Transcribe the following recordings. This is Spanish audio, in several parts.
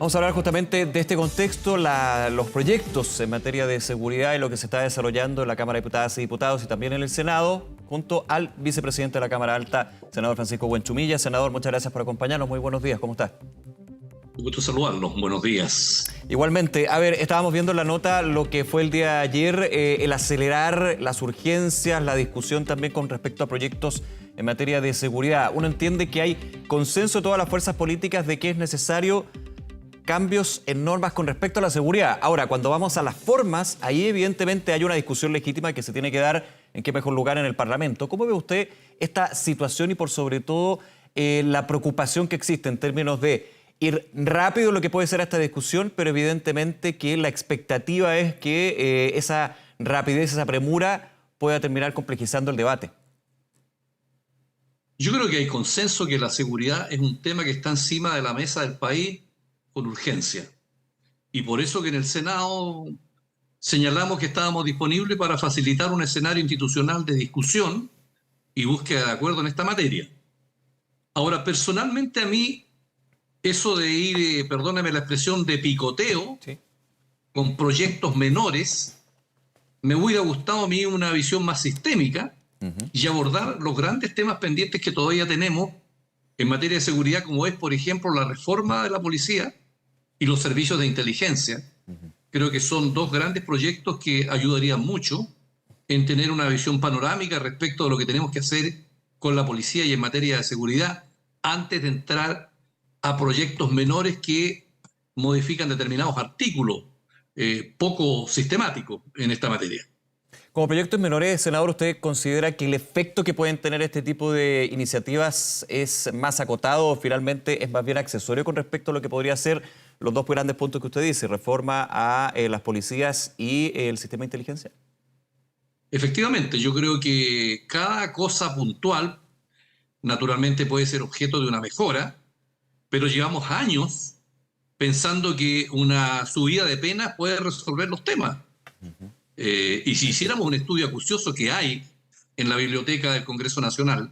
Vamos a hablar justamente de este contexto, los proyectos en materia de seguridad y lo que se está desarrollando en la Cámara de Diputadas y Diputados y también en el Senado, junto al vicepresidente de la Cámara Alta, senador Francisco Buenchumilla. Senador, muchas gracias por acompañarnos. Muy buenos días, ¿cómo está? Un gusto saludarlos. Buenos días. Igualmente, a ver, estábamos viendo en la nota lo que fue el día de ayer, el acelerar las urgencias, la discusión también con respecto a proyectos en materia de seguridad. Uno entiende que hay consenso de todas las fuerzas políticas de que es necesario cambios en normas con respecto a la seguridad. Ahora, cuando vamos a las formas, ahí evidentemente hay una discusión legítima que se tiene que dar en qué mejor lugar en el Parlamento. ¿Cómo ve usted esta situación y por sobre todo la preocupación que existe en términos de ir rápido en lo que puede ser esta discusión, pero evidentemente que la expectativa es que esa rapidez, esa premura pueda terminar complejizando el debate? Yo creo que hay consenso que la seguridad es un tema que está encima de la mesa del país con urgencia. Y por eso que en el Senado señalamos que estábamos disponibles para facilitar un escenario institucional de discusión y búsqueda de acuerdo en esta materia. Ahora, personalmente a mí, eso de ir, perdóname la expresión, de picoteo, Sí, con proyectos menores, me hubiera gustado a mí una visión más sistémica y abordar los grandes temas pendientes que todavía tenemos en materia de seguridad, como es, por ejemplo, la reforma de la policía y los servicios de inteligencia. Creo que son dos grandes proyectos que ayudarían mucho en tener una visión panorámica respecto de lo que tenemos que hacer con la policía y en materia de seguridad antes de entrar a proyectos menores que modifican determinados artículos poco sistemáticos en esta materia. como proyectos menores, senador, ¿usted considera que el efecto que pueden tener este tipo de iniciativas es más acotado o finalmente es más bien accesorio con respecto a lo que podría ser los dos grandes puntos que usted dice, reforma a las policías y el sistema de inteligencia? Efectivamente, yo creo que cada cosa puntual naturalmente puede ser objeto de una mejora, pero llevamos años pensando que una subida de penas puede resolver los temas. Y si hiciéramos un estudio acucioso que hay en la biblioteca del Congreso Nacional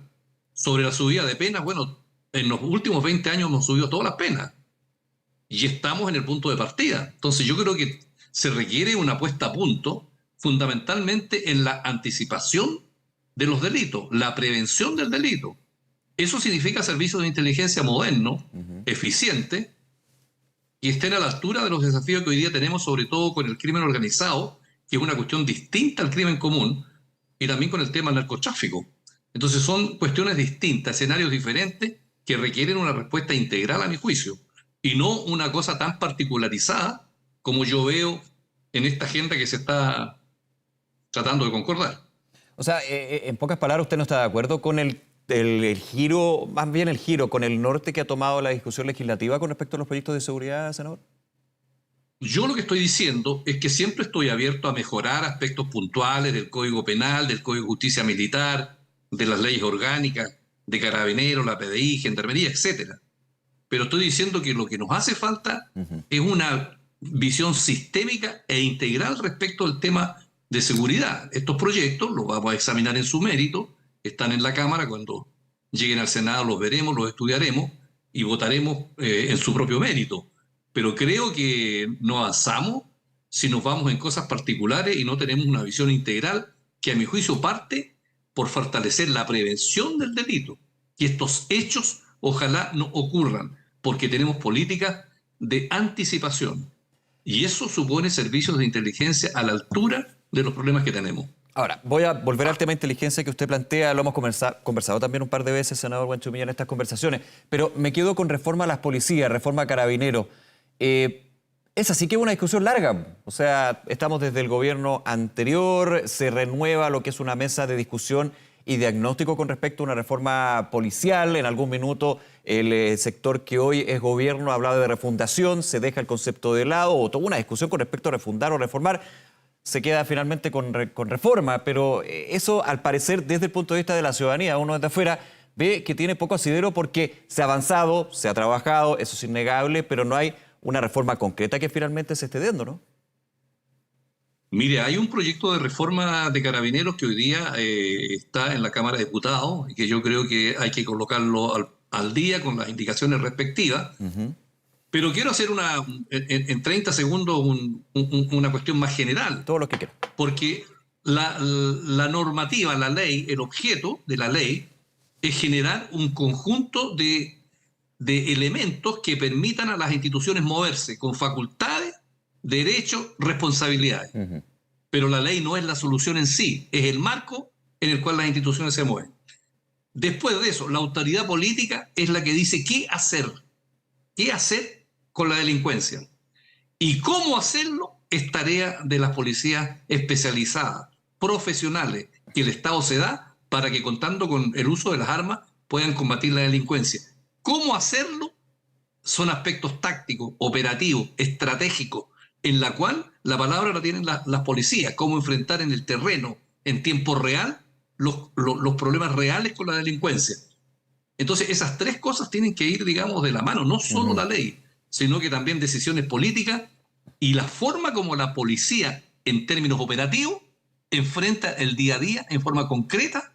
sobre la subida de penas, bueno, en los últimos 20 años hemos subido todas las penas y estamos en el punto de partida. Entonces yo creo que se requiere una puesta a punto fundamentalmente en la anticipación de los delitos, la prevención del delito. Eso significa servicios de inteligencia modernos, eficientes, y estén a la altura de los desafíos que hoy día tenemos, sobre todo con el crimen organizado, que es una cuestión distinta al crimen común, y también con el tema del narcotráfico. Entonces son cuestiones distintas, escenarios diferentes, que requieren una respuesta integral a mi juicio, y no una cosa tan particularizada como yo veo en esta agenda que se está tratando de concordar. O sea, en pocas palabras, ¿usted no está de acuerdo con el giro, más bien el giro con el norte que ha tomado la discusión legislativa con respecto a los proyectos de seguridad, senador? Yo lo que estoy diciendo es que siempre estoy abierto a mejorar aspectos puntuales del Código Penal, del Código de Justicia Militar, de las leyes orgánicas, de Carabineros, la PDI, Gendarmería, etcétera. Pero estoy diciendo que lo que nos hace falta es una visión sistémica e integral respecto al tema de seguridad. Estos proyectos los vamos a examinar en su mérito, están en la Cámara, cuando lleguen al Senado los veremos, los estudiaremos y votaremos en su propio mérito. Pero creo que no avanzamos si nos vamos en cosas particulares y no tenemos una visión integral que a mi juicio parte por fortalecer la prevención del delito. Y estos hechos ojalá no ocurran, porque tenemos políticas de anticipación. Y eso supone servicios de inteligencia a la altura de los problemas que tenemos. Ahora, voy a volver al tema de inteligencia que usted plantea, lo hemos conversado también un par de veces, senador Buenchumilla, en estas conversaciones, pero me quedo con reforma a las policías, reforma a Carabineros. Esa sí que es una discusión larga, o sea, estamos desde el gobierno anterior, se renueva lo que es una mesa de discusión y diagnóstico con respecto a una reforma policial. En algún minuto el sector que hoy es gobierno hablaba de refundación, se deja el concepto de lado, o toda una discusión con respecto a refundar o reformar, se queda finalmente con reforma, pero eso al parecer desde el punto de vista de la ciudadanía, uno desde afuera ve que tiene poco asidero porque se ha avanzado, se ha trabajado, eso es innegable, pero no hay una reforma concreta que finalmente se esté dando, ¿no? Mire, hay un proyecto de reforma de Carabineros que hoy día está en la Cámara de Diputados y que yo creo que hay que colocarlo al día con las indicaciones respectivas. Pero quiero hacer en 30 segundos una cuestión más general, Todo lo que quieran. porque la normativa, la ley, el objeto de la ley es generar un conjunto de elementos que permitan a las instituciones moverse con facultades, derechos, responsabilidades. Pero la ley no es la solución en sí, es el marco en el cual las instituciones se mueven. Después de eso, la autoridad política es la que dice qué hacer con la delincuencia. Y cómo hacerlo es tarea de las policías especializadas, profesionales, que el Estado se da para que, contando con el uso de las armas, puedan combatir la delincuencia. ¿Cómo hacerlo? Son aspectos tácticos, operativos, estratégicos, en la cual la palabra la tienen las policías, cómo enfrentar en el terreno, en tiempo real, los problemas reales con la delincuencia. Entonces, esas tres cosas tienen que ir, digamos, de la mano, no solo la ley, sino que también decisiones políticas y la forma como la policía, en términos operativos, enfrenta el día a día, en forma concreta,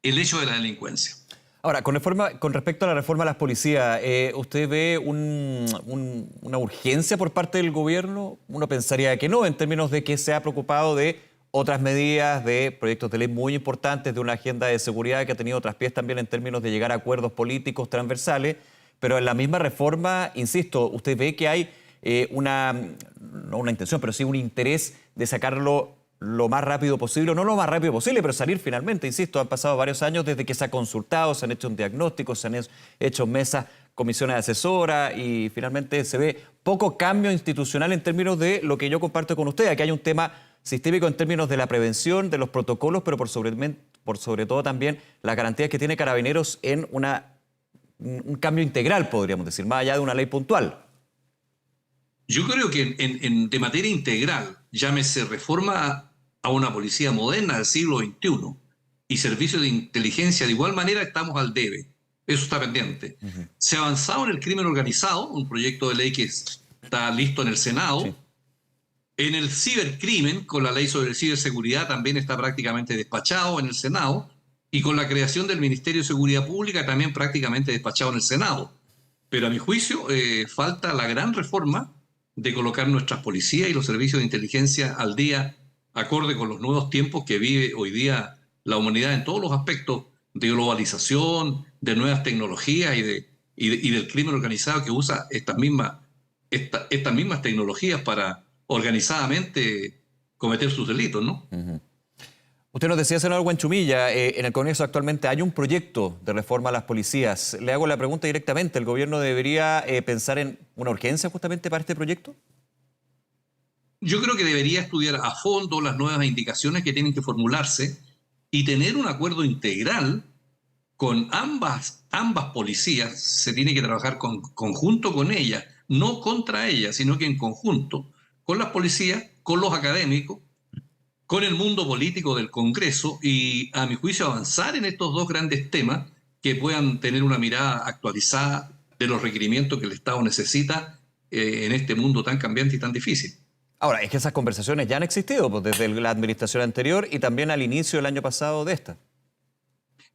el hecho de la delincuencia. Ahora, con respecto a la reforma a las policías, ¿usted ve una urgencia por parte del gobierno? Uno pensaría que no, en términos de que se ha preocupado de otras medidas, de proyectos de ley muy importantes, de una agenda de seguridad que ha tenido traspiés también en términos de llegar a acuerdos políticos transversales, pero en la misma reforma, insisto, ¿usted ve que hay no una intención, pero sí un interés de sacarlo lo más rápido posible, no lo más rápido posible, pero salir finalmente? Insisto, han pasado varios años desde que se ha consultado, se han hecho un diagnóstico, se han hecho mesas, comisiones asesoras y finalmente se ve poco cambio institucional en términos de lo que yo comparto con usted. Aquí hay un tema sistémico en términos de la prevención, de los protocolos, pero por sobre todo también las garantías que tiene Carabineros en un cambio integral, podríamos decir, más allá de una ley puntual. Yo creo que de materia integral, llámese reforma a una policía moderna del siglo XXI y servicios de inteligencia, de igual manera estamos al debe. Eso está pendiente. Se ha avanzado en el crimen organizado, un proyecto de ley que está listo en el Senado. Sí. En el cibercrimen, con la ley sobre ciberseguridad, también está prácticamente despachado en el Senado. Y con la creación del Ministerio de Seguridad Pública, también prácticamente despachado en el Senado. Pero a mi juicio, falta la gran reforma de colocar nuestras policías y los servicios de inteligencia al día, acorde con los nuevos tiempos que vive hoy día la humanidad en todos los aspectos de globalización, de nuevas tecnologías y del crimen organizado que usa estas mismas tecnologías para organizadamente cometer sus delitos, ¿no? Usted nos decía, senador Huanchumilla, en el Congreso actualmente hay un proyecto de reforma a las policías. Le hago la pregunta directamente, ¿el gobierno debería pensar en una urgencia justamente para este proyecto? Yo creo que debería estudiar a fondo las nuevas indicaciones que tienen que formularse y tener un acuerdo integral con ambas policías. Se tiene que trabajar conjunto con ellas, no contra ellas, sino que en conjunto, con las policías, con los académicos, con el mundo político del Congreso y, a mi juicio, avanzar en estos dos grandes temas que puedan tener una mirada actualizada de los requerimientos que el Estado necesita en este mundo tan cambiante y tan difícil. Ahora, es que esas conversaciones ya han existido pues, desde la administración anterior y también al inicio del año pasado de esta.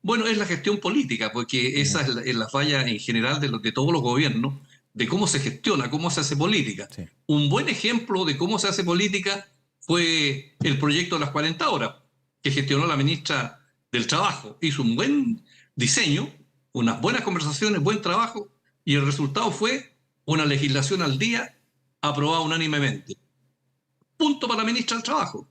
Bueno, es la gestión política, porque esa es la falla en general de todos los gobiernos, de cómo se gestiona, cómo se hace política. Sí. Un buen ejemplo de cómo se hace política fue el proyecto de las 40 horas, que gestionó la ministra del Trabajo. Hizo un buen diseño, unas buenas conversaciones, buen trabajo, y el resultado fue una legislación al día aprobada unánimemente. Punto para la ministra del Trabajo.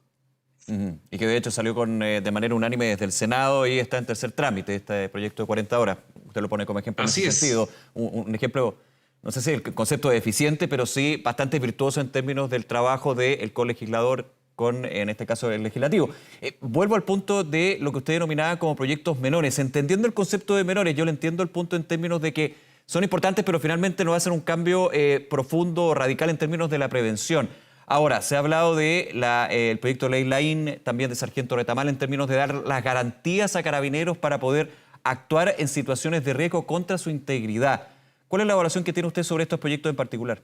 Y que de hecho salió de manera unánime desde el Senado y está en tercer trámite, este proyecto de 40 horas. Usted lo pone como ejemplo en ese sentido. Un ejemplo, no sé si el concepto es eficiente, pero sí bastante virtuoso en términos del trabajo del colegislador con, en este caso, el legislativo. Vuelvo al punto de lo que usted denominaba como proyectos menores. Entendiendo el concepto de menores, yo le entiendo el punto en términos de que son importantes, pero finalmente no va a ser un cambio profundo, radical en términos de la prevención. Ahora, se ha hablado del proyecto de ley Laín, también de Sargento Retamal, en términos de dar las garantías a Carabineros para poder actuar en situaciones de riesgo contra su integridad. ¿Cuál es la evaluación que tiene usted sobre estos proyectos en particular?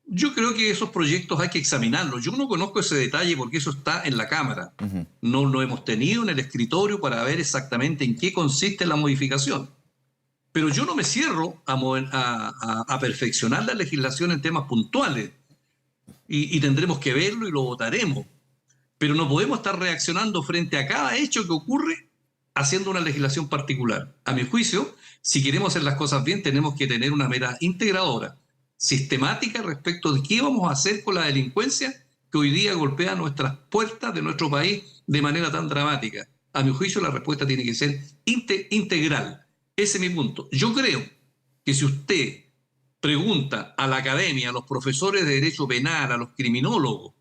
Yo creo que esos proyectos hay que examinarlos. Yo no conozco ese detalle porque eso está en la Cámara. No lo hemos tenido en el escritorio para ver exactamente en qué consiste la modificación. Pero yo no me cierro a perfeccionar la legislación en temas puntuales y tendremos que verlo y lo votaremos. Pero no podemos estar reaccionando frente a cada hecho que ocurre haciendo una legislación particular. A mi juicio, si queremos hacer las cosas bien, tenemos que tener una mirada integradora, sistemática respecto de qué vamos a hacer con la delincuencia que hoy día golpea nuestras puertas de nuestro país de manera tan dramática. A mi juicio, la respuesta tiene que ser integral. Ese es mi punto. Yo creo que si usted pregunta a la academia, a los profesores de derecho penal, a los criminólogos,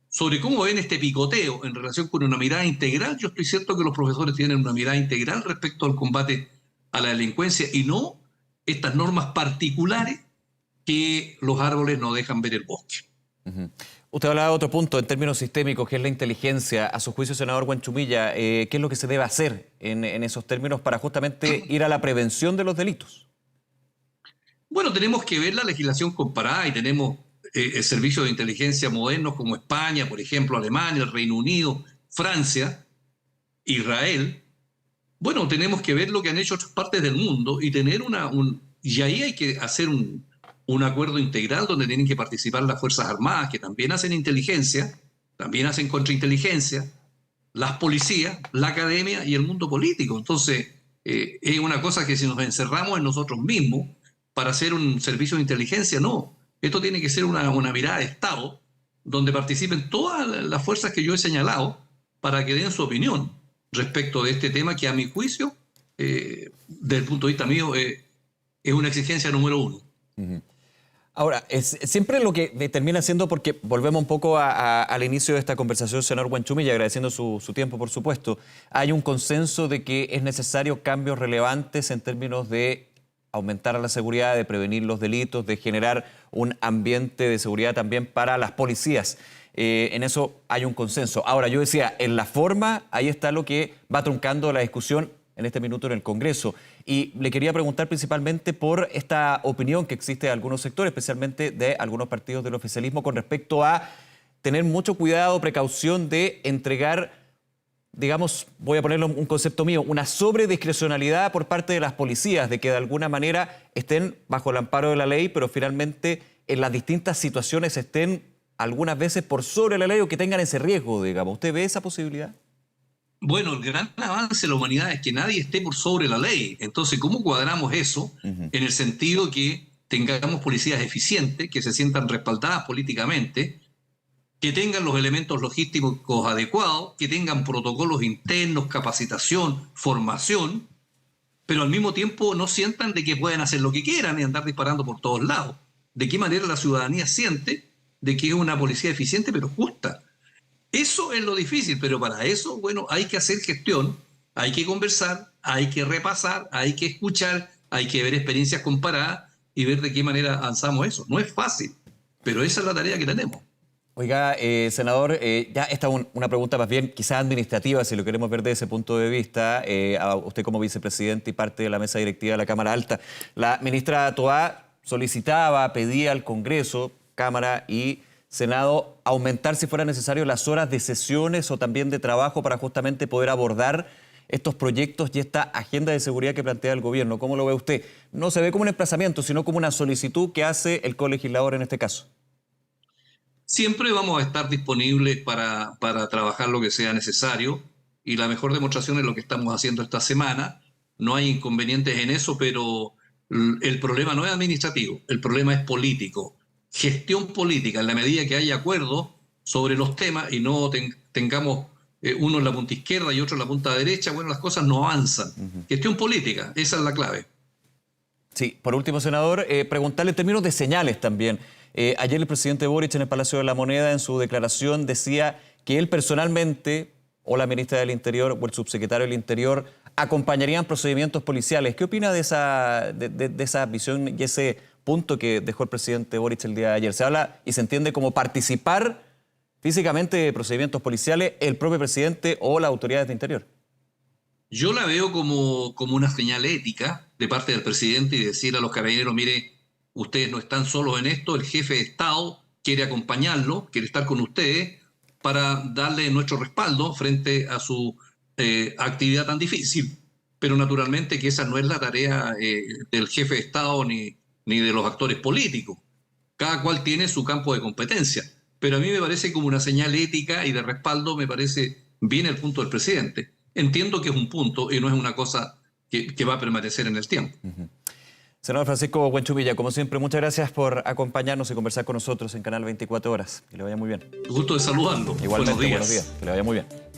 sobre cómo ven este picoteo en relación con una mirada integral, yo estoy cierto que los profesores tienen una mirada integral respecto al combate a la delincuencia y no estas normas particulares que los árboles no dejan ver el bosque. Usted hablaba de otro punto en términos sistémicos, que es la inteligencia. A su juicio, senador Huanchumilla, ¿qué es lo que se debe hacer en esos términos para justamente ir a la prevención de los delitos? Bueno, tenemos que ver la legislación comparada y tenemos servicios de inteligencia modernos como España, por ejemplo, Alemania, el Reino Unido, Francia, Israel. Bueno, tenemos que ver lo que han hecho otras partes del mundo y tener y ahí hay que hacer un acuerdo integral donde tienen que participar las Fuerzas Armadas, que también hacen inteligencia, también hacen contrainteligencia, las policías, la academia y el mundo político. Entonces, es una cosa que si nos encerramos en nosotros mismos para hacer un servicio de inteligencia, no. Esto tiene que ser una mirada de Estado donde participen todas las fuerzas que yo he señalado para que den su opinión respecto de este tema que a mi juicio, desde el punto de vista mío, es una exigencia número uno. Ahora, es siempre lo que termina siendo, porque volvemos un poco al inicio de esta conversación, senador Huanchumilla, agradeciendo su tiempo, por supuesto, hay un consenso de que es necesario cambios relevantes en términos de aumentar la seguridad, de prevenir los delitos, de generar un ambiente de seguridad también para las policías. En eso hay un consenso. Ahora, yo decía, en la forma, ahí está lo que va truncando la discusión en este minuto en el Congreso. Y le quería preguntar principalmente por esta opinión que existe de algunos sectores, especialmente de algunos partidos del oficialismo, con respecto a tener mucho cuidado, precaución de entregar, digamos, voy a ponerlo un concepto mío, una sobrediscrecionalidad por parte de las policías, de que de alguna manera estén bajo el amparo de la ley, pero finalmente en las distintas situaciones estén algunas veces por sobre la ley o que tengan ese riesgo, digamos. ¿Usted ve esa posibilidad? Bueno, el gran avance de la humanidad es que nadie esté por sobre la ley. Entonces, ¿cómo cuadramos eso en el sentido que tengamos policías eficientes, que se sientan respaldadas políticamente, que tengan los elementos logísticos adecuados, que tengan protocolos internos, capacitación, formación, pero al mismo tiempo no sientan de que pueden hacer lo que quieran y andar disparando por todos lados? ¿De qué manera la ciudadanía siente de que es una policía eficiente pero justa? Eso es lo difícil, pero para eso, bueno, hay que hacer gestión, hay que conversar, hay que repasar, hay que escuchar, hay que ver experiencias comparadas y ver de qué manera avanzamos eso. No es fácil, pero esa es la tarea que tenemos. Oiga, senador, ya esta es una pregunta más bien quizás administrativa, si lo queremos ver desde ese punto de vista, a usted como vicepresidente y parte de la mesa directiva de la Cámara Alta. La ministra Toá solicitaba, pedía al Congreso, Cámara y Senado, aumentar si fuera necesario las horas de sesiones o también de trabajo para justamente poder abordar estos proyectos y esta agenda de seguridad que plantea el gobierno. ¿Cómo lo ve usted? No se ve como un emplazamiento, sino como una solicitud que hace el colegislador en este caso. Siempre vamos a estar disponibles para trabajar lo que sea necesario y la mejor demostración es lo que estamos haciendo esta semana. No hay inconvenientes en eso, pero el problema no es administrativo, el problema es político. Gestión política, en la medida que haya acuerdo sobre los temas y no tengamos uno en la punta izquierda y otro en la punta derecha, bueno, las cosas no avanzan. Gestión política, esa es la clave. Sí, por último, senador, preguntarle en términos de señales también. Ayer el presidente Boric en el Palacio de la Moneda, en su declaración, decía que él personalmente, o la ministra del Interior, o el subsecretario del Interior, acompañarían procedimientos policiales. ¿Qué opina de esa visión y ese punto que dejó el presidente Boric el día de ayer? Se habla y se entiende como participar físicamente de procedimientos policiales el propio presidente o las autoridades de Interior. Yo la veo como una señal ética de parte del presidente y decir a los carabineros, mire, ustedes no están solos en esto, el jefe de Estado quiere acompañarlo, quiere estar con ustedes para darle nuestro respaldo frente a su actividad tan difícil. pero naturalmente que esa no es la tarea del jefe de Estado ni de los actores políticos. Cada cual tiene su campo de competencia, pero a mí me parece como una señal ética y de respaldo, me parece bien el punto del presidente. Entiendo que es un punto y no es una cosa que va a permanecer en el tiempo. Senador Francisco Buenchumilla, como siempre, muchas gracias por acompañarnos y conversar con nosotros en Canal 24 Horas. Que le vaya muy bien. Gusto de saludarlo. Igualmente, Buenos días. buenos días. Que le vaya muy bien.